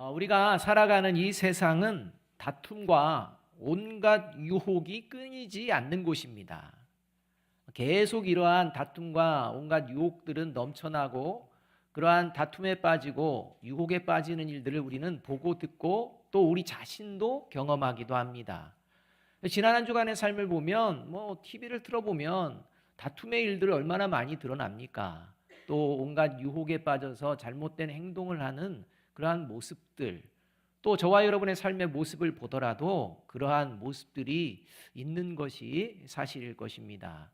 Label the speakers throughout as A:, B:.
A: 우리가 살아가는 이 세상은 다툼과 온갖 유혹이 끊이지 않는 곳입니다. 계속 이러한 다툼과 온갖 유혹들은 넘쳐나고 그러한 다툼에 빠지고 유혹에 빠지는 일들을 우리는 보고 듣고 또 우리 자신도 경험하기도 합니다. 지난 한 주간의 삶을 보면 TV를 틀어보면 다툼의 일들을 얼마나 많이 드러납니까? 또 온갖 유혹에 빠져서 잘못된 행동을 하는 그러한 모습들, 또 저와 여러분의 삶의 모습을 보더라도 그러한 모습들이 있는 것이 사실일 것입니다.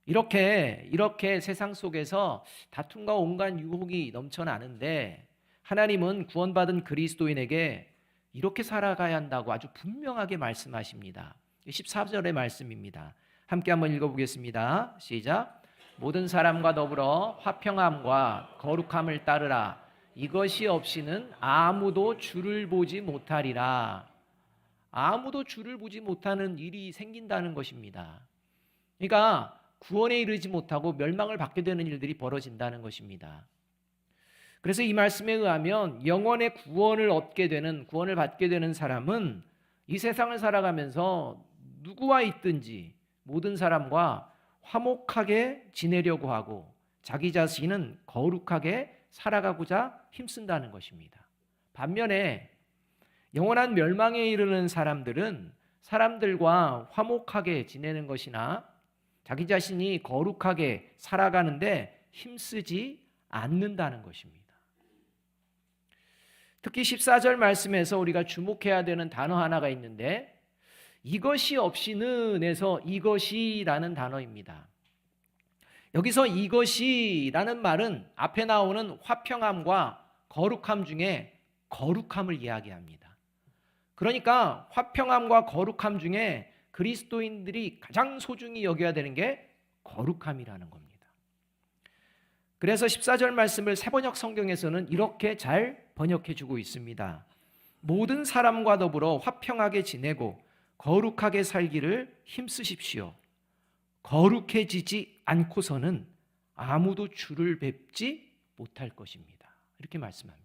A: 이렇게 세상 속에서 다툼과 온갖 유혹이 넘쳐나는데 하나님은 구원받은 그리스도인에게 이렇게 살아가야 한다고 아주 분명하게 말씀하십니다. 14절의 말씀입니다. 함께 한번 읽어보겠습니다. 시작. 모든 사람과 더불어 화평함과 거룩함을 따르라. 이것이 없이는 아무도 주를 보지 못하리라. 아무도 주를 보지 못하는 일이 생긴다는 것입니다. 그러니까 구원에 이르지 못하고 멸망을 받게 되는 일들이 벌어진다는 것입니다. 그래서 이 말씀에 의하면 영원의 구원을 받게 되는 사람은 이 세상을 살아가면서 누구와 있든지 모든 사람과 화목하게 지내려고 하고 자기 자신은 거룩하게 살아가고자 힘쓴다는 것입니다. 반면에 영원한 멸망에 이르는 사람들은 사람들과 화목하게 지내는 것이나 자기 자신이 거룩하게 살아가는데 힘쓰지 않는다는 것입니다. 특히 14절 말씀에서 우리가 주목해야 되는 단어 하나가 있는데 이것이 없이는에서 이것이라는 단어입니다. 여기서 이것이라는 말은 앞에 나오는 화평함과 거룩함 중에 거룩함을 이야기합니다. 그러니까 화평함과 거룩함 중에 그리스도인들이 가장 소중히 여겨야 되는 게 거룩함이라는 겁니다. 그래서 14절 말씀을 새번역 성경에서는 이렇게 잘 번역해 주고 있습니다. 모든 사람과 더불어 화평하게 지내고 거룩하게 살기를 힘쓰십시오. 거룩해지지 않고서는 아무도 주를 뵙지 못할 것입니다. 이렇게 말씀합니다.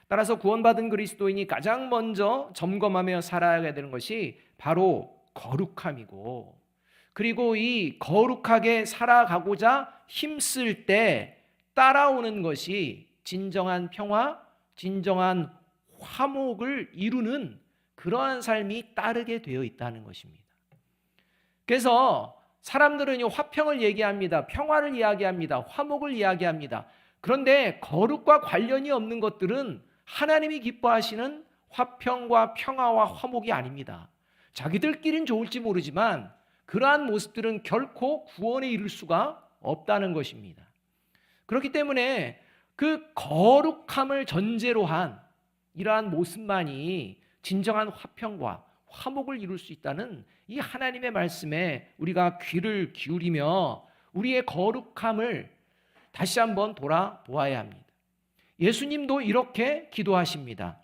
A: 따라서 구원받은 그리스도인이 가장 먼저 점검하며 살아야 되는 것이 바로 거룩함이고, 그리고 이 거룩하게 살아가고자 힘쓸 때 따라오는 것이 진정한 평화, 진정한 화목을 이루는 그러한 삶이 따르게 되어 있다는 것입니다. 그래서 사람들은 화평을 얘기합니다. 평화를 이야기합니다. 화목을 이야기합니다. 그런데 거룩과 관련이 없는 것들은 하나님이 기뻐하시는 화평과 평화와 화목이 아닙니다. 자기들끼리는 좋을지 모르지만 그러한 모습들은 결코 구원에 이를 수가 없다는 것입니다. 그렇기 때문에 그 거룩함을 전제로 한 이러한 모습만이 진정한 화평과 화목을 이룰 수 있다는 이 하나님의 말씀에 우리가 귀를 기울이며 우리의 거룩함을 다시 한번 돌아보아야 합니다. 예수님도 이렇게 기도하십니다.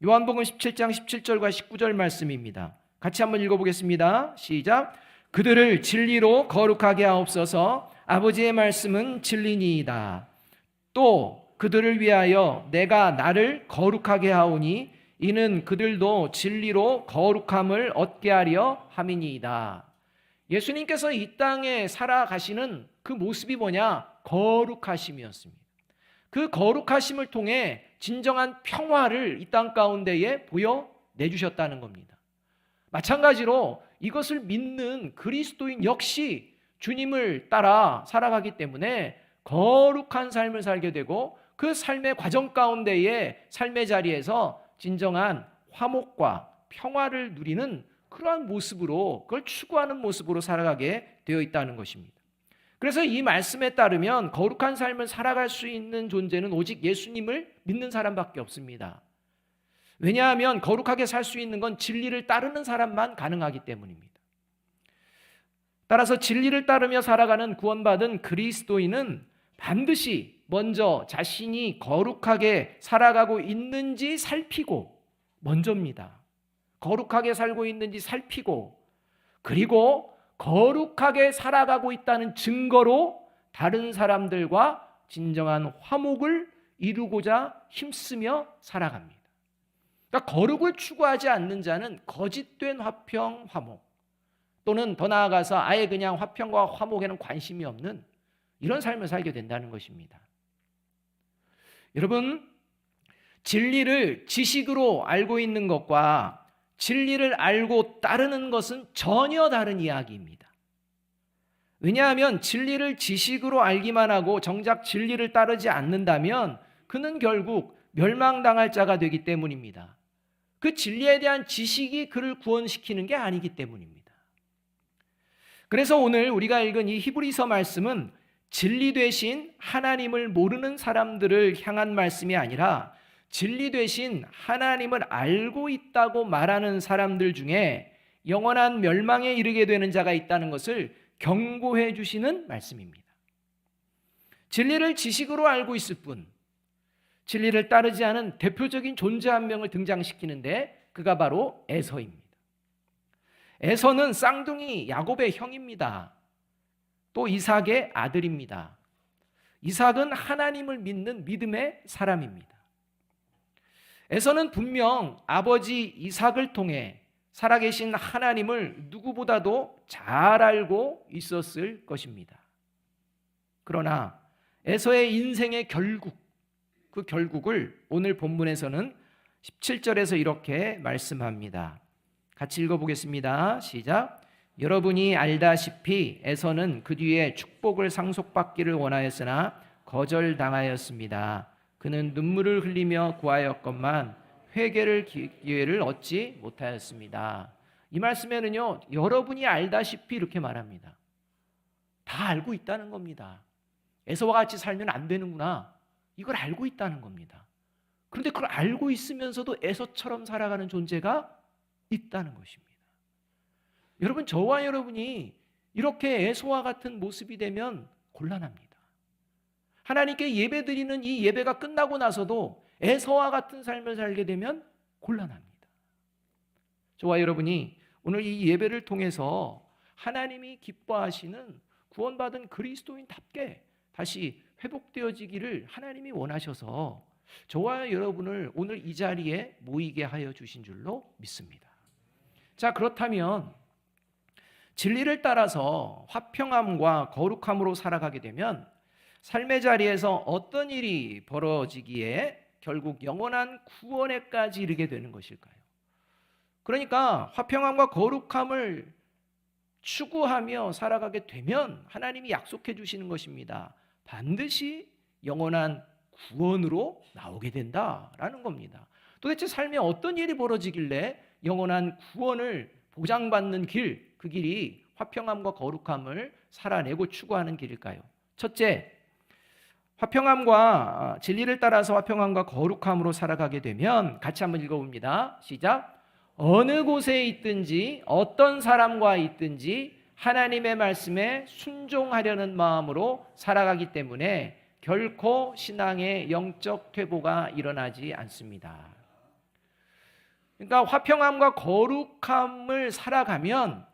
A: 요한복음 17장 17절과 19절 말씀입니다. 같이 한번 읽어보겠습니다. 시작. 그들을 진리로 거룩하게 하옵소서. 아버지의 말씀은 진리니이다. 또 그들을 위하여 내가 나를 거룩하게 하오니 이는 그들도 진리로 거룩함을 얻게 하려 함이니이다. 예수님께서 이 땅에 살아가시는 그 모습이 뭐냐? 거룩하심이었습니다. 그 거룩하심을 통해 진정한 평화를 이 땅 가운데에 보여내주셨다는 겁니다. 마찬가지로 이것을 믿는 그리스도인 역시 주님을 따라 살아가기 때문에 거룩한 삶을 살게 되고 그 삶의 과정 가운데에 삶의 자리에서 진정한 화목과 평화를 누리는 그러한 모습으로, 그걸 추구하는 모습으로 살아가게 되어 있다는 것입니다. 그래서 이 말씀에 따르면 거룩한 삶을 살아갈 수 있는 존재는 오직 예수님을 믿는 사람밖에 없습니다. 왜냐하면 거룩하게 살 수 있는 건 진리를 따르는 사람만 가능하기 때문입니다. 따라서 진리를 따르며 살아가는 구원받은 그리스도인은 반드시 먼저 자신이 거룩하게 살아가고 있는지 살피고, 먼저입니다. 거룩하게 살고 있는지 살피고, 그리고 거룩하게 살아가고 있다는 증거로 다른 사람들과 진정한 화목을 이루고자 힘쓰며 살아갑니다. 그러니까 거룩을 추구하지 않는 자는 거짓된 화평, 화목, 또는 더 나아가서 아예 그냥 화평과 화목에는 관심이 없는 이런 삶을 살게 된다는 것입니다. 여러분, 진리를 지식으로 알고 있는 것과 진리를 알고 따르는 것은 전혀 다른 이야기입니다. 왜냐하면 진리를 지식으로 알기만 하고 정작 진리를 따르지 않는다면 그는 결국 멸망당할 자가 되기 때문입니다. 그 진리에 대한 지식이 그를 구원시키는 게 아니기 때문입니다. 그래서 오늘 우리가 읽은 이 히브리서 말씀은 진리 되신 하나님을 모르는 사람들을 향한 말씀이 아니라 진리 되신 하나님을 알고 있다고 말하는 사람들 중에 영원한 멸망에 이르게 되는 자가 있다는 것을 경고해 주시는 말씀입니다. 진리를 지식으로 알고 있을 뿐, 진리를 따르지 않은 대표적인 존재 한 명을 등장시키는데 그가 바로 에서입니다. 에서는 쌍둥이 야곱의 형입니다. 또 이삭의 아들입니다. 이삭은 하나님을 믿는 믿음의 사람입니다. 에서는 분명 아버지 이삭을 통해 살아계신 하나님을 누구보다도 잘 알고 있었을 것입니다. 그러나 에서의 인생의 결국, 그 결국을 오늘 본문에서는 17절에서 이렇게 말씀합니다. 같이 읽어보겠습니다. 시작. 여러분이 알다시피 에서는 그 뒤에 축복을 상속받기를 원하였으나 거절당하였습니다. 그는 눈물을 흘리며 구하였건만 회개를 기회를 얻지 못하였습니다. 이 말씀에는요, 여러분이 알다시피 이렇게 말합니다. 다 알고 있다는 겁니다. 에서와 같이 살면 안 되는구나, 이걸 알고 있다는 겁니다. 그런데 그걸 알고 있으면서도 에서처럼 살아가는 존재가 있다는 것입니다. 여러분, 저와 여러분이 이렇게 에서와 같은 모습이 되면 곤란합니다. 하나님께 예배드리는 이 예배가 끝나고 나서도 에서와 같은 삶을 살게 되면 곤란합니다. 저와 여러분이 오늘 이 예배를 통해서 하나님이 기뻐하시는 구원받은 그리스도인답게 다시 회복되어지기를 하나님이 원하셔서 저와 여러분을 오늘 이 자리에 모이게 하여 주신 줄로 믿습니다. 자, 그렇다면 진리를 따라서 화평함과 거룩함으로 살아가게 되면 삶의 자리에서 어떤 일이 벌어지기에 결국 영원한 구원에까지 이르게 되는 것일까요? 그러니까 화평함과 거룩함을 추구하며 살아가게 되면 하나님이 약속해 주시는 것입니다. 반드시 영원한 구원으로 나오게 된다라는 겁니다. 도대체 삶에 어떤 일이 벌어지길래 영원한 구원을 보장받는 길, 그 길이 화평함과 거룩함을 살아내고 추구하는 길일까요? 첫째, 화평함과 진리를 따라서 화평함과 거룩함으로 살아가게 되면 같이 한번 읽어봅니다. 시작. 어느 곳에 있든지 어떤 사람과 있든지 하나님의 말씀에 순종하려는 마음으로 살아가기 때문에 결코 신앙의 영적 퇴보가 일어나지 않습니다. 그러니까 화평함과 거룩함을 살아가면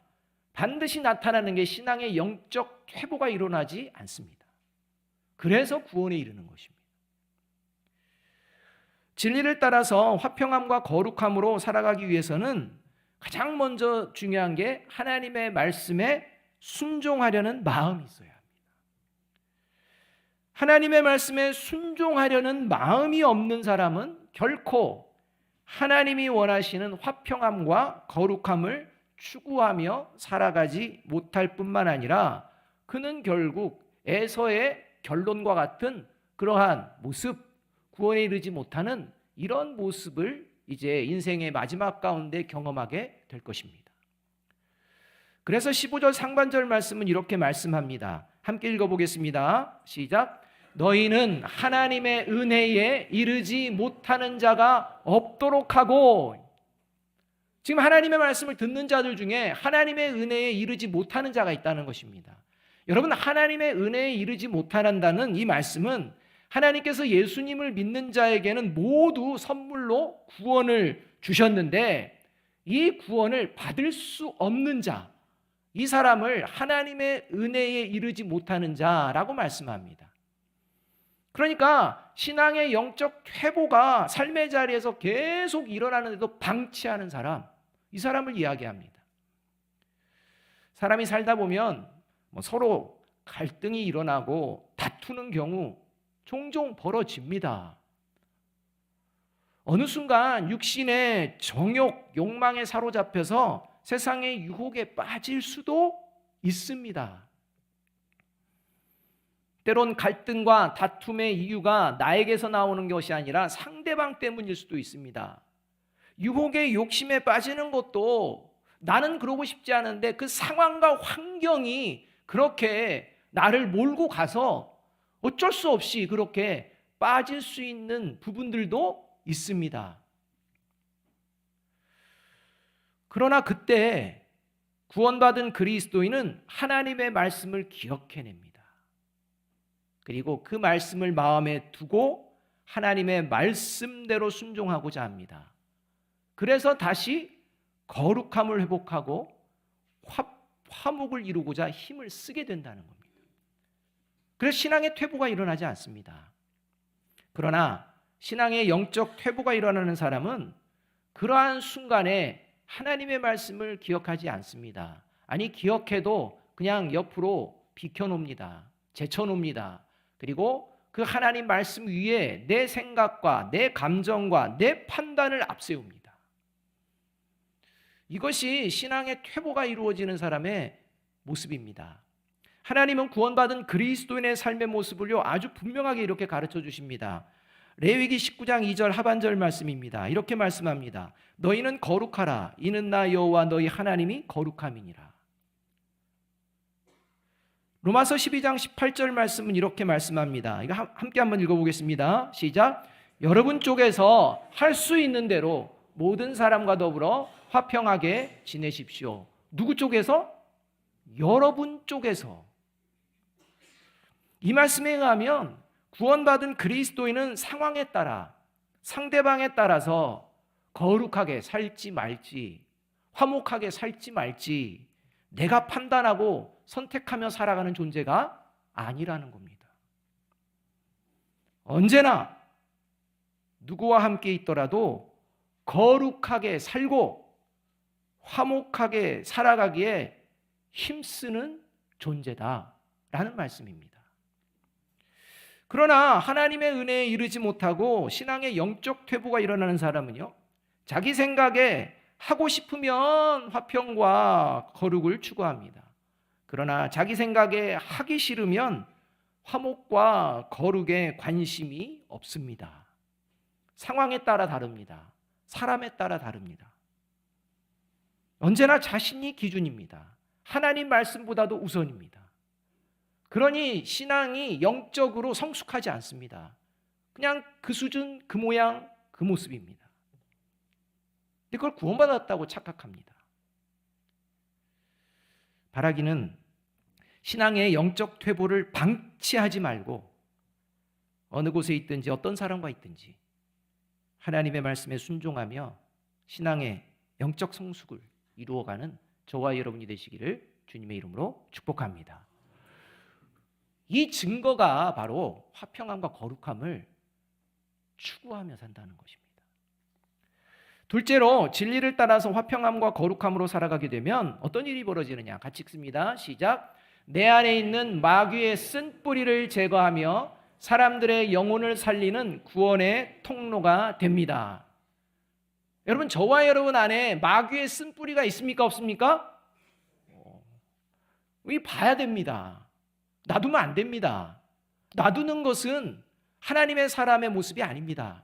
A: 반드시 나타나는 게 신앙의 영적 퇴보가 일어나지 않습니다. 그래서 구원에 이르는 것입니다. 진리를 따라서 화평함과 거룩함으로 살아가기 위해서는 가장 먼저 중요한 게 하나님의 말씀에 순종하려는 마음이 있어야 합니다. 하나님의 말씀에 순종하려는 마음이 없는 사람은 결코 하나님이 원하시는 화평함과 거룩함을 추구하며 살아가지 못할 뿐만 아니라 그는 결국 에서의 결론과 같은 그러한 모습, 구원에 이르지 못하는 이런 모습을 이제 인생의 마지막 가운데 경험하게 될 것입니다. 그래서 15절 상반절 말씀은 이렇게 말씀합니다. 함께 읽어보겠습니다. 시작. 너희는 하나님의 은혜에 이르지 못하는 자가 없도록 하고, 지금 하나님의 말씀을 듣는 자들 중에 하나님의 은혜에 이르지 못하는 자가 있다는 것입니다. 여러분, 하나님의 은혜에 이르지 못한다는 이 말씀은 하나님께서 예수님을 믿는 자에게는 모두 선물로 구원을 주셨는데 이 구원을 받을 수 없는 자, 이 사람을 하나님의 은혜에 이르지 못하는 자라고 말씀합니다. 그러니까 신앙의 영적 퇴보가 삶의 자리에서 계속 일어나는데도 방치하는 사람, 이 사람을 이야기합니다. 사람이 살다 보면 서로 갈등이 일어나고 다투는 경우 종종 벌어집니다. 어느 순간 육신의 정욕, 욕망에 사로잡혀서 세상의 유혹에 빠질 수도 있습니다. 때론 갈등과 다툼의 이유가 나에게서 나오는 것이 아니라 상대방 때문일 수도 있습니다. 유혹의 욕심에 빠지는 것도 나는 그러고 싶지 않은데 그 상황과 환경이 그렇게 나를 몰고 가서 어쩔 수 없이 그렇게 빠질 수 있는 부분들도 있습니다. 그러나 그때 구원받은 그리스도인은 하나님의 말씀을 기억해냅니다. 그리고 그 말씀을 마음에 두고 하나님의 말씀대로 순종하고자 합니다. 그래서 다시 거룩함을 회복하고 화목을 이루고자 힘을 쓰게 된다는 겁니다. 그래서 신앙의 퇴보가 일어나지 않습니다. 그러나 신앙의 영적 퇴보가 일어나는 사람은 그러한 순간에 하나님의 말씀을 기억하지 않습니다. 아니, 기억해도 그냥 옆으로 비켜놓습니다. 제쳐놓습니다. 그리고 그 하나님 말씀 위에 내 생각과 내 감정과 내 판단을 앞세웁니다. 이것이 신앙의 퇴보가 이루어지는 사람의 모습입니다. 하나님은 구원받은 그리스도인의 삶의 모습을요 아주 분명하게 이렇게 가르쳐 주십니다. 레위기 19장 2절 하반절 말씀입니다. 이렇게 말씀합니다. 너희는 거룩하라. 이는 나 여호와 너희 하나님이 거룩함이니라. 로마서 12장 18절 말씀은 이렇게 말씀합니다. 이거 함께 한번 읽어보겠습니다. 시작. 여러분 쪽에서 할 수 있는 대로 모든 사람과 더불어 화평하게 지내십시오. 누구 쪽에서? 여러분 쪽에서. 이 말씀에 의하면 구원받은 그리스도인은 상황에 따라, 상대방에 따라서 거룩하게 살지 말지, 화목하게 살지 말지 내가 판단하고 선택하며 살아가는 존재가 아니라는 겁니다. 언제나 누구와 함께 있더라도 거룩하게 살고 화목하게 살아가기에 힘쓰는 존재다라는 말씀입니다. 그러나 하나님의 은혜에 이르지 못하고 신앙의 영적 퇴보가 일어나는 사람은요, 자기 생각에 하고 싶으면 화평과 거룩을 추구합니다. 그러나 자기 생각에 하기 싫으면 화목과 거룩에 관심이 없습니다. 상황에 따라 다릅니다. 사람에 따라 다릅니다. 언제나 자신이 기준입니다. 하나님 말씀보다도 우선입니다. 그러니 신앙이 영적으로 성숙하지 않습니다. 그냥 그 수준, 그 모양, 그 모습입니다. 근데 그걸 구원받았다고 착각합니다. 바라기는 신앙의 영적 퇴보를 방치하지 말고 어느 곳에 있든지 어떤 사람과 있든지 하나님의 말씀에 순종하며 신앙의 영적 성숙을 이루어가는 저와 여러분이 되시기를 주님의 이름으로 축복합니다. 이 증거가 바로 화평함과 거룩함을 추구하며 산다는 것입니다. 둘째로 진리를 따라서 화평함과 거룩함으로 살아가게 되면 어떤 일이 벌어지느냐? 같이 읽습니다. 시작. 내 안에 있는 마귀의 쓴 뿌리를 제거하며 사람들의 영혼을 살리는 구원의 통로가 됩니다. 여러분, 저와 여러분 안에 마귀의 쓴 뿌리가 있습니까? 없습니까? 이 봐야 됩니다. 놔두면 안 됩니다. 놔두는 것은 하나님의 사람의 모습이 아닙니다.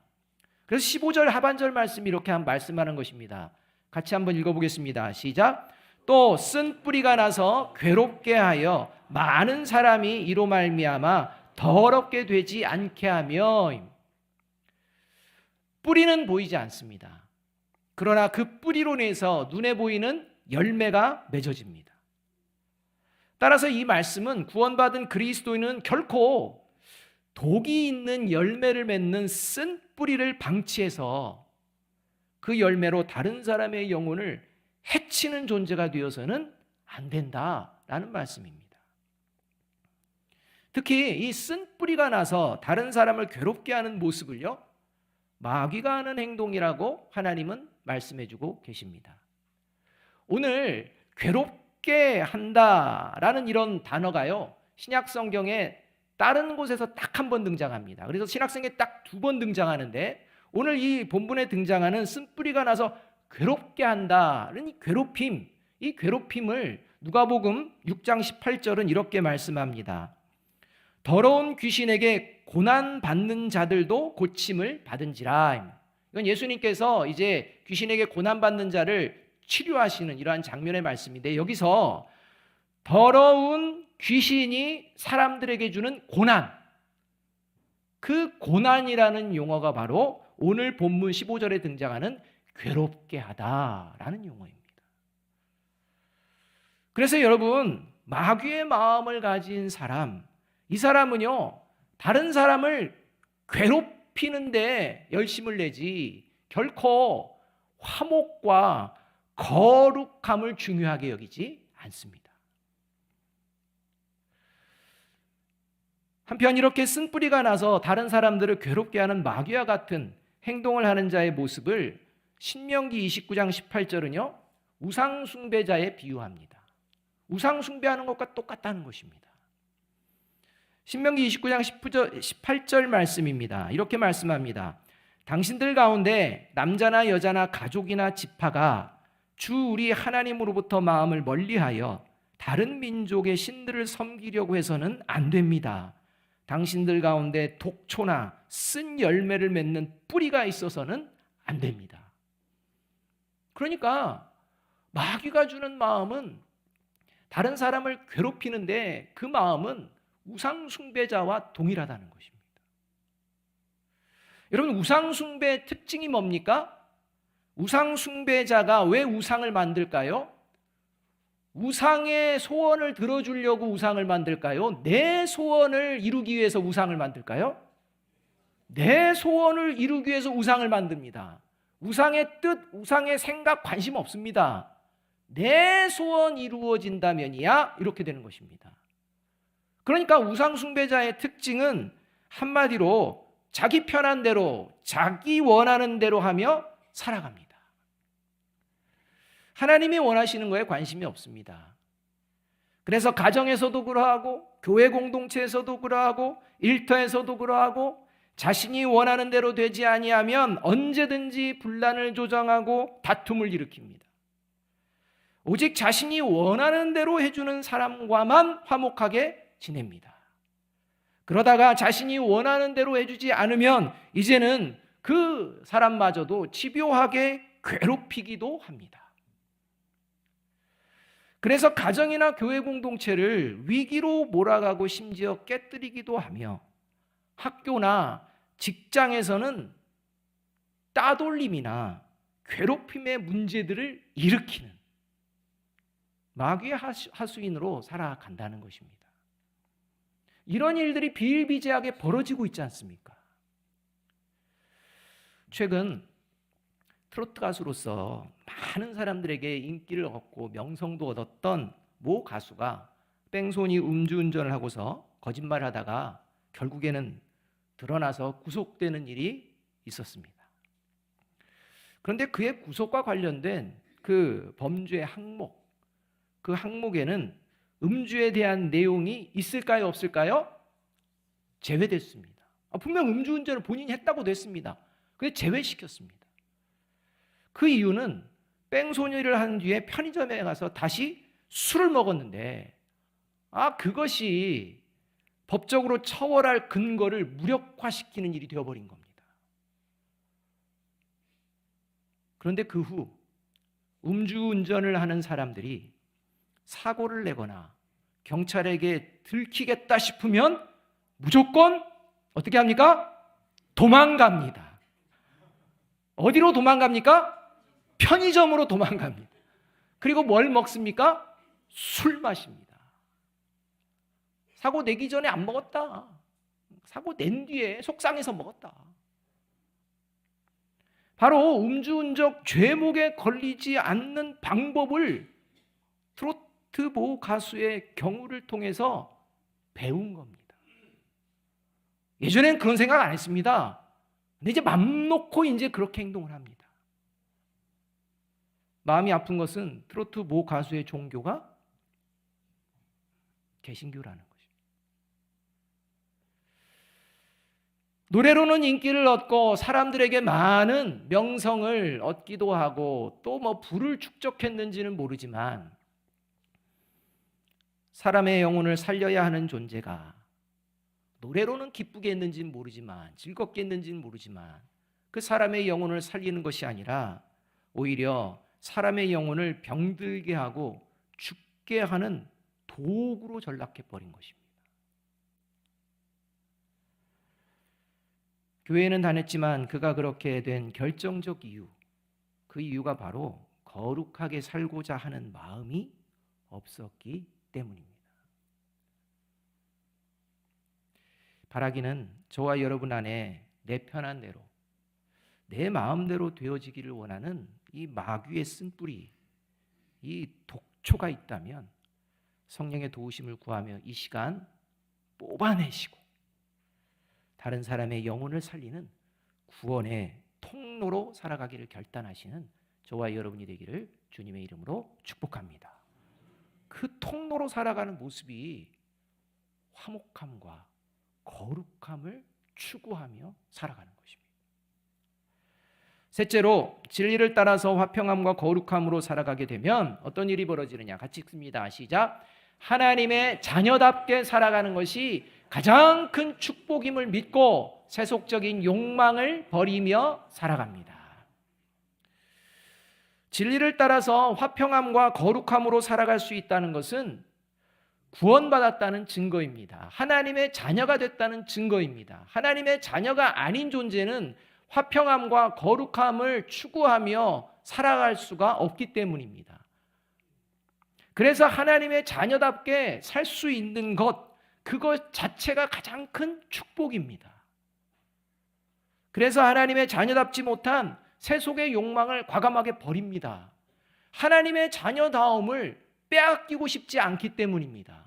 A: 그래서 15절 하반절 말씀이 이렇게 말씀하는 것입니다. 같이 한번 읽어보겠습니다. 시작. 또 쓴 뿌리가 나서 괴롭게 하여 많은 사람이 이로 말미암아 더럽게 되지 않게 하며. 뿌리는 보이지 않습니다. 그러나 그 뿌리로 인해서 눈에 보이는 열매가 맺어집니다. 따라서 이 말씀은 구원받은 그리스도인은 결코 독이 있는 열매를 맺는 쓴 뿌리를 방치해서 그 열매로 다른 사람의 영혼을 해치는 존재가 되어서는 안 된다라는 말씀입니다. 특히 이 쓴뿌리가 나서 다른 사람을 괴롭게 하는 모습을요, 마귀가 하는 행동이라고 하나님은 말씀해주고 계십니다. 오늘 괴롭게 한다라는 이런 단어가요, 신약 성경에 다른 곳에서 딱 한 번 등장합니다. 그래서 신약 성경에 딱 2번 등장하는데, 오늘 이 본문에 등장하는 쓴뿌리가 나서 괴롭게 한다는 이 괴롭힘을 누가복음 6장 18절은 이렇게 말씀합니다. 더러운 귀신에게 고난 받는 자들도 고침을 받은지라. 이건 예수님께서 이제 귀신에게 고난 받는 자를 치료하시는 이러한 장면의 말씀인데, 여기서 더러운 귀신이 사람들에게 주는 고난, 그 고난이라는 용어가 바로 오늘 본문 15절에 등장하는 괴롭게 하다라는 용어입니다. 그래서 여러분, 마귀의 마음을 가진 사람, 이 사람은요, 다른 사람을 괴롭히는데 열심을 내지 결코 화목과 거룩함을 중요하게 여기지 않습니다. 한편 이렇게 쓴뿌리가 나서 다른 사람들을 괴롭게 하는 마귀와 같은 행동을 하는 자의 모습을 신명기 29장 18절은요, 우상숭배자에 비유합니다. 우상숭배하는 것과 똑같다는 것입니다. 신명기 29장 18절 말씀입니다. 이렇게 말씀합니다. 당신들 가운데 남자나 여자나 가족이나 지파가 주 우리 하나님으로부터 마음을 멀리하여 다른 민족의 신들을 섬기려고 해서는 안 됩니다. 당신들 가운데 독초나 쓴 열매를 맺는 뿌리가 있어서는 안 됩니다. 그러니까 마귀가 주는 마음은 다른 사람을 괴롭히는데 그 마음은 우상숭배자와 동일하다는 것입니다. 여러분, 우상숭배의 특징이 뭡니까? 우상숭배자가 왜 우상을 만들까요? 우상의 소원을 들어주려고 우상을 만들까요? 내 소원을 이루기 위해서 우상을 만들까요? 내 소원을 이루기 위해서 우상을 만듭니다. 우상의 뜻, 우상의 생각 관심 없습니다. 내 소원 이루어진다면이야 이렇게 되는 것입니다. 그러니까 우상숭배자의 특징은 한마디로 자기 편한 대로, 자기 원하는 대로 하며 살아갑니다. 하나님이 원하시는 거에 관심이 없습니다. 그래서 가정에서도 그러하고, 교회 공동체에서도 그러하고, 일터에서도 그러하고, 자신이 원하는 대로 되지 아니하면 언제든지 분란을 조장하고 다툼을 일으킵니다. 오직 자신이 원하는 대로 해주는 사람과만 화목하게 지냅니다. 그러다가 자신이 원하는 대로 해주지 않으면 이제는 그 사람마저도 집요하게 괴롭히기도 합니다. 그래서 가정이나 교회 공동체를 위기로 몰아가고 심지어 깨뜨리기도 하며, 학교나 직장에서는 따돌림이나 괴롭힘의 문제들을 일으키는 마귀의 하수인으로 살아간다는 것입니다. 이런 일들이 비일비재하게 벌어지고 있지 않습니까? 최근 트로트 가수로서 많은 사람들에게 인기를 얻고 명성도 얻었던 모 가수가 뺑소니 음주운전을 하고서 거짓말을 하다가 결국에는 드러나서 구속되는 일이 있었습니다. 그런데 그의 구속과 관련된 그 범죄의 항목, 그 항목에는 음주에 대한 내용이 있을까요, 없을까요? 제외됐습니다. 분명 음주운전을 본인이 했다고 됐습니다. 그런데 제외시켰습니다. 그 이유는 뺑소니를 한 뒤에 편의점에 가서 다시 술을 먹었는데, 그것이 법적으로 처벌할 근거를 무력화시키는 일이 되어버린 겁니다. 그런데 그 후 음주운전을 하는 사람들이 사고를 내거나 경찰에게 들키겠다 싶으면 무조건 어떻게 합니까? 도망갑니다. 어디로 도망갑니까? 편의점으로 도망갑니다. 그리고 뭘 먹습니까? 술 마십니다. 사고 내기 전에 안 먹었다. 사고 낸 뒤에 속상해서 먹었다. 바로 음주운전 죄목에 걸리지 않는 방법을 트로트 모 가수의 경우를 통해서 배운 겁니다. 예전엔 그런 생각 안 했습니다. 근데 이제 맘 놓고 이제 그렇게 행동을 합니다. 마음이 아픈 것은 트로트 모 가수의 종교가 개신교라는 것입니다. 노래로는 인기를 얻고 사람들에게 많은 명성을 얻기도 하고 또 뭐 부를 축적했는지는 모르지만 사람의 영혼을 살려야 하는 존재가 노래로는 기쁘게 했는지는 모르지만 즐겁게 했는지는 모르지만 그 사람의 영혼을 살리는 것이 아니라 오히려 사람의 영혼을 병들게 하고 죽게 하는 도구로 전락해버린 것입니다. 교회에는 다녔지만 그가 그렇게 된 결정적 이유, 그 이유가 바로 거룩하게 살고자 하는 마음이 없었기 때문입니다. 바라기는 저와 여러분 안에 내 편한 대로, 내 마음대로 되어지기를 원하는 이 마귀의 쓴뿌리, 이 독초가 있다면 성령의 도우심을 구하며 이 시간 뽑아내시고 다른 사람의 영혼을 살리는 구원의 통로로 살아가기를 결단하시는 저와 여러분이 되기를 주님의 이름으로 축복합니다. 그 통로로 살아가는 모습이 화목함과 거룩함을 추구하며 살아가는 것입니다. 셋째로 진리를 따라서 화평함과 거룩함으로 살아가게 되면 어떤 일이 벌어지느냐 같이 읽습니다. 시작. 하나님의 자녀답게 살아가는 것이 가장 큰 축복임을 믿고 세속적인 욕망을 버리며 살아갑니다. 진리를 따라서 화평함과 거룩함으로 살아갈 수 있다는 것은 구원받았다는 증거입니다. 하나님의 자녀가 됐다는 증거입니다. 하나님의 자녀가 아닌 존재는 화평함과 거룩함을 추구하며 살아갈 수가 없기 때문입니다. 그래서 하나님의 자녀답게 살 수 있는 것, 그것 자체가 가장 큰 축복입니다. 그래서 하나님의 자녀답지 못한 세속의 욕망을 과감하게 버립니다. 하나님의 자녀다움을 빼앗기고 싶지 않기 때문입니다.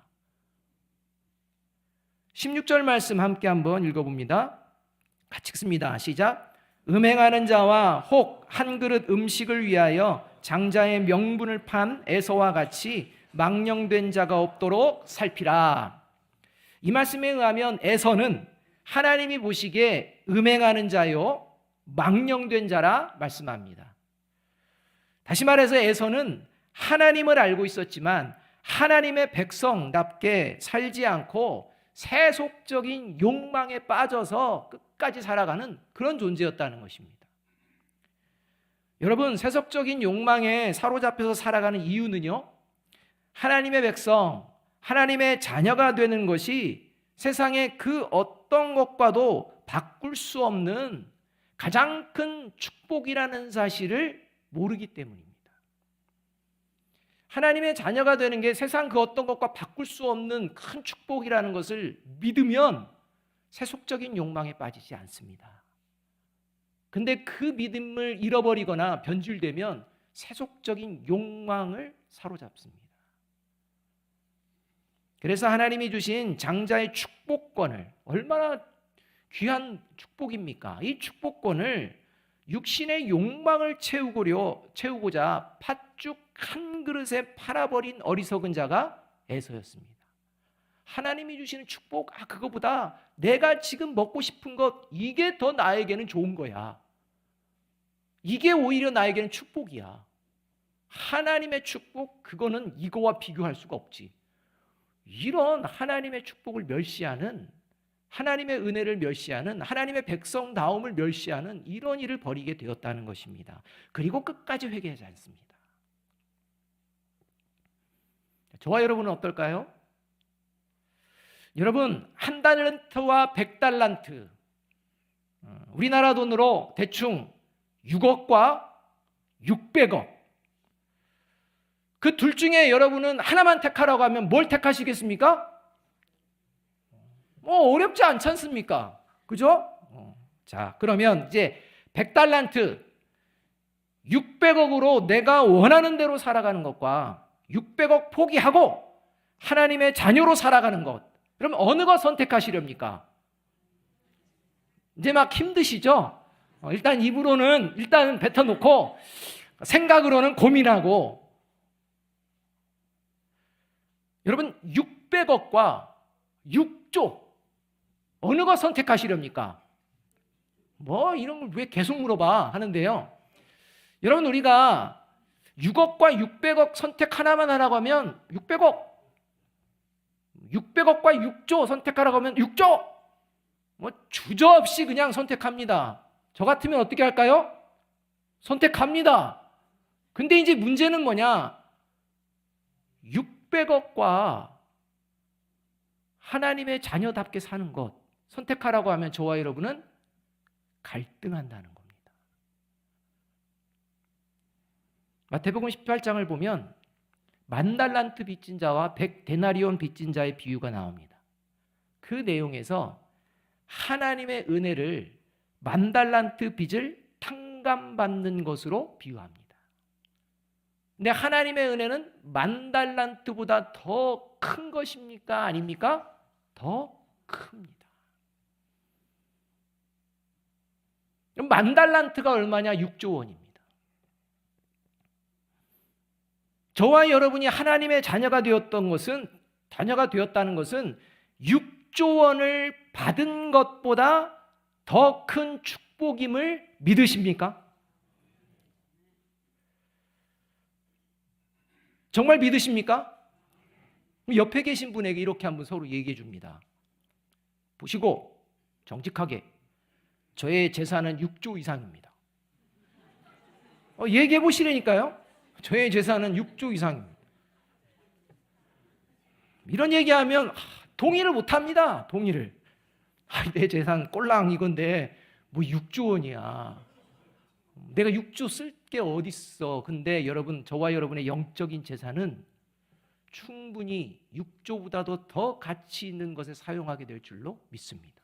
A: 16절 말씀 함께 한번 읽어봅니다. 같이 읽습니다. 시작. 음행하는 자와 혹 한 그릇 음식을 위하여 장자의 명분을 판 에서와 같이 망령된 자가 없도록 살피라. 이 말씀에 의하면 에서는 하나님이 보시기에 음행하는 자요 망령된 자라 말씀합니다. 다시 말해서 에서는 하나님을 알고 있었지만 하나님의 백성답게 살지 않고 세속적인 욕망에 빠져서 끝까지 살아가는 그런 존재였다는 것입니다. 여러분, 세속적인 욕망에 사로잡혀서 살아가는 이유는요, 하나님의 백성, 하나님의 자녀가 되는 것이 세상의 그 어떤 것과도 바꿀 수 없는 가장 큰 축복이라는 사실을 모르기 때문입니다. 하나님의 자녀가 되는 게 세상 그 어떤 것과 바꿀 수 없는 큰 축복이라는 것을 믿으면 세속적인 욕망에 빠지지 않습니다. 근데 그 믿음을 잃어버리거나 변질되면 세속적인 욕망을 사로잡습니다. 그래서 하나님이 주신 장자의 축복권을, 얼마나 귀한 축복입니까? 이 축복권을 육신의 욕망을 채우고자 팥죽 한 그릇에 팔아버린 어리석은 자가 에서였습니다. 하나님이 주시는 축복, 그거보다 내가 지금 먹고 싶은 것, 이게 더 나에게는 좋은 거야. 이게 오히려 나에게는 축복이야. 하나님의 축복, 그거는 이거와 비교할 수가 없지. 이런 하나님의 축복을 멸시하는, 하나님의 은혜를 멸시하는, 하나님의 백성다움을 멸시하는 이런 일을 벌이게 되었다는 것입니다. 그리고 끝까지 회개하지 않습니다. 저와 여러분은 어떨까요? 여러분, 1달란트와 100달란트, 우리나라 돈으로 대충 6억과 600억, 그 둘 중에 여러분은 하나만 택하라고 하면 뭘 택하시겠습니까? 어렵지 않지 않습니까? 그죠? 자, 그러면 이제 100달란트 600억으로 내가 원하는 대로 살아가는 것과 600억 포기하고 하나님의 자녀로 살아가는 것, 그럼 어느 거 선택하시렵니까? 이제 막 힘드시죠? 일단 입으로는 일단 뱉어놓고 생각으로는 고민하고. 여러분 600억과 6조 어느 거 선택하시렵니까? 뭐 이런 걸 왜 계속 물어봐 하는데요. 여러분 우리가 6억과 600억 선택 하나만 하라고 하면 600억, 600억과 6조 선택하라고 하면 6조, 뭐 주저없이 그냥 선택합니다. 저 같으면 어떻게 할까요? 선택합니다. 근데 이제 문제는 뭐냐? 600억과 하나님의 자녀답게 사는 것 선택하라고 하면 저와 여러분은 갈등한다는 겁니다. 마태복음 18장을 보면 10,000달란트 빚진 자와 100데나리온 빚진 자의 비유가 나옵니다. 그 내용에서 하나님의 은혜를 10,000달란트 빚을 탕감받는 것으로 비유합니다. 근데 하나님의 은혜는 10,000달란트보다 더 큰 것입니까? 아닙니까? 더 큽니다. 10,000달란트가 얼마냐? 6조 원입니다. 저와 여러분이 하나님의 자녀가 되었다는 것은 6조 원을 받은 것보다 더 큰 축복임을 믿으십니까? 정말 믿으십니까? 옆에 계신 분에게 이렇게 한번 서로 얘기해 줍니다. 보시고 정직하게 저의 재산은 6조 이상입니다. 얘기해 보시라니까요. 저의 재산은 6조 이상입니다. 이런 얘기하면 동의를 못합니다. 동의를. 내 재산 꼴랑 이건데 뭐 6조 원이야. 내가 6조 쓸 게 어딨어. 근데 여러분, 저와 여러분의 영적인 재산은 충분히 6조보다도 더 가치 있는 것에 사용하게 될 줄로 믿습니다.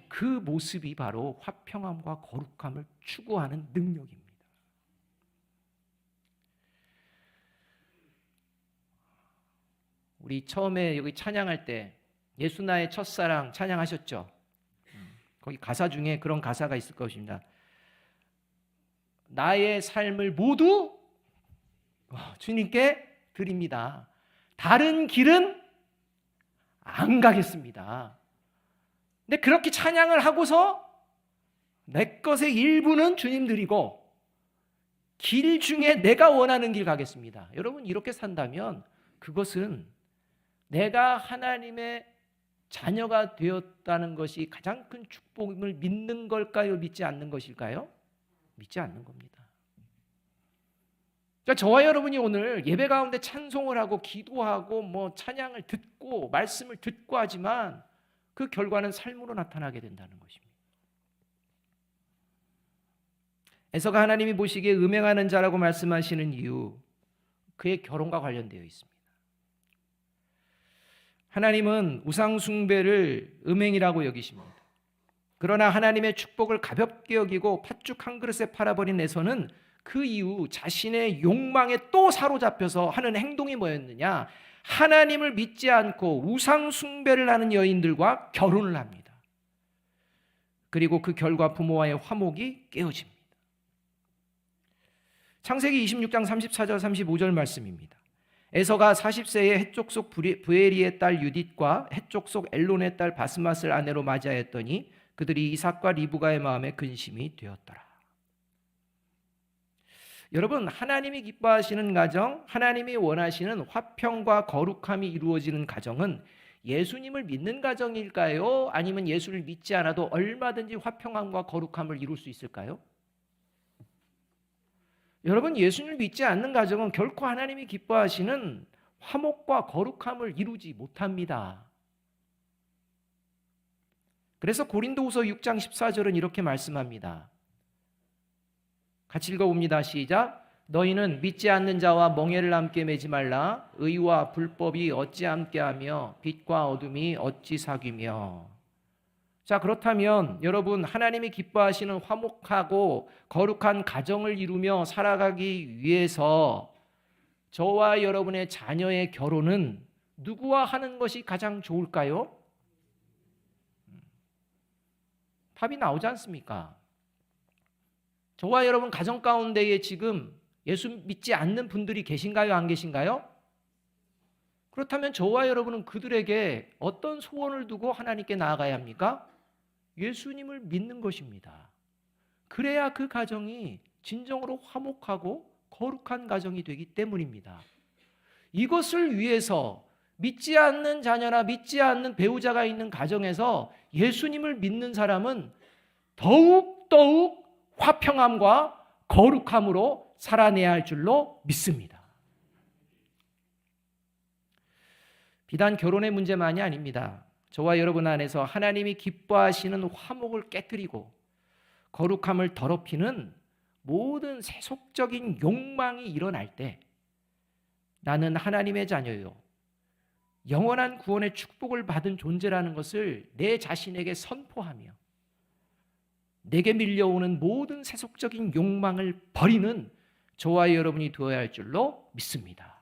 A: 그 모습이 바로 화평함과 거룩함을 추구하는 능력입니다. 우리 처음에 여기 찬양할 때 예수 나의 첫사랑 찬양하셨죠? 거기 가사 중에 그런 가사가 있을 것입니다. 나의 삶을 모두 주님께 드립니다. 다른 길은 안 가겠습니다. 근데 그렇게 찬양을 하고서 내 것의 일부는 주님 드리고 길 중에 내가 원하는 길 가겠습니다. 여러분 이렇게 산다면 그것은 내가 하나님의 자녀가 되었다는 것이 가장 큰 축복임을 믿는 걸까요? 믿지 않는 것일까요? 믿지 않는 겁니다. 그러니까 저와 여러분이 오늘 예배 가운데 찬송을 하고 기도하고 뭐 찬양을 듣고 말씀을 듣고 하지만 그 결과는 삶으로 나타나게 된다는 것입니다. 에서가 하나님이 보시기에 음행하는 자라고 말씀하시는 이유, 그의 결혼과 관련되어 있습니다. 하나님은 우상 숭배를 음행이라고 여기십니다. 그러나 하나님의 축복을 가볍게 여기고 팥죽 한 그릇에 팔아버린 에서는 그 이후 자신의 욕망에 또 사로잡혀서 하는 행동이 뭐였느냐? 하나님을 믿지 않고 우상 숭배를 하는 여인들과 결혼을 합니다. 그리고 그 결과 부모와의 화목이 깨어집니다. 창세기 26장 34절 35절 말씀입니다. 에서가 40세에 헷족 속 부에리의 딸 유딧과 헷족 속 엘론의 딸 바스맛을 아내로 맞이하였더니 그들이 이삭과 리브가의 마음에 근심이 되었더라. 여러분, 하나님이 기뻐하시는 가정, 하나님이 원하시는 화평과 거룩함이 이루어지는 가정은 예수님을 믿는 가정일까요? 아니면 예수를 믿지 않아도 얼마든지 화평함과 거룩함을 이룰 수 있을까요? 여러분, 예수님을 믿지 않는 가정은 결코 하나님이 기뻐하시는 화목과 거룩함을 이루지 못합니다. 그래서 고린도후서 6장 14절은 이렇게 말씀합니다. 같이 읽어봅니다. 시작. 너희는 믿지 않는 자와 멍에를 함께 매지 말라. 의와 불법이 어찌 함께하며 빛과 어둠이 어찌 사귀며. 자, 그렇다면 여러분, 하나님이 기뻐하시는 화목하고 거룩한 가정을 이루며 살아가기 위해서 저와 여러분의 자녀의 결혼은 누구와 하는 것이 가장 좋을까요? 답이 나오지 않습니까? 저와 여러분 가정 가운데에 지금 예수 믿지 않는 분들이 계신가요? 안 계신가요? 그렇다면 저와 여러분은 그들에게 어떤 소원을 두고 하나님께 나아가야 합니까? 예수님을 믿는 것입니다. 그래야 그 가정이 진정으로 화목하고 거룩한 가정이 되기 때문입니다. 이것을 위해서 믿지 않는 자녀나 믿지 않는 배우자가 있는 가정에서 예수님을 믿는 사람은 더욱 화평함과 거룩함으로 살아내야 할 줄로 믿습니다. 비단 결혼의 문제만이 아닙니다. 저와 여러분 안에서 하나님이 기뻐하시는 화목을 깨뜨리고 거룩함을 더럽히는 모든 세속적인 욕망이 일어날 때 나는 하나님의 자녀요, 영원한 구원의 축복을 받은 존재라는 것을 내 자신에게 선포하며 내게 밀려오는 모든 세속적인 욕망을 버리는 저와 여러분이 되어야 할 줄로 믿습니다.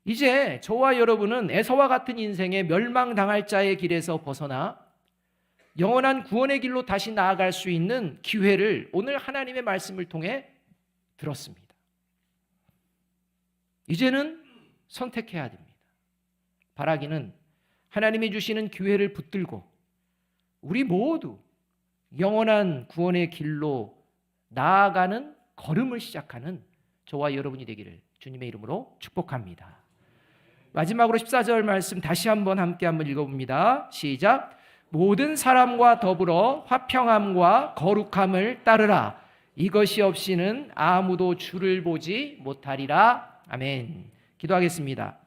A: 이제 저와 여러분은 에서와 같은 인생의 멸망당할 자의 길에서 벗어나 영원한 구원의 길로 다시 나아갈 수 있는 기회를 오늘 하나님의 말씀을 통해 들었습니다. 이제는 선택해야 됩니다. 바라기는 하나님이 주시는 기회를 붙들고 우리 모두 영원한 구원의 길로 나아가는 걸음을 시작하는 저와 여러분이 되기를 주님의 이름으로 축복합니다. 마지막으로 14절 말씀 다시 한번 함께 읽어봅니다. 시작. 모든 사람과 더불어 화평함과 거룩함을 따르라. 이것이 없이는 아무도 주를 보지 못하리라. 아멘. 기도하겠습니다.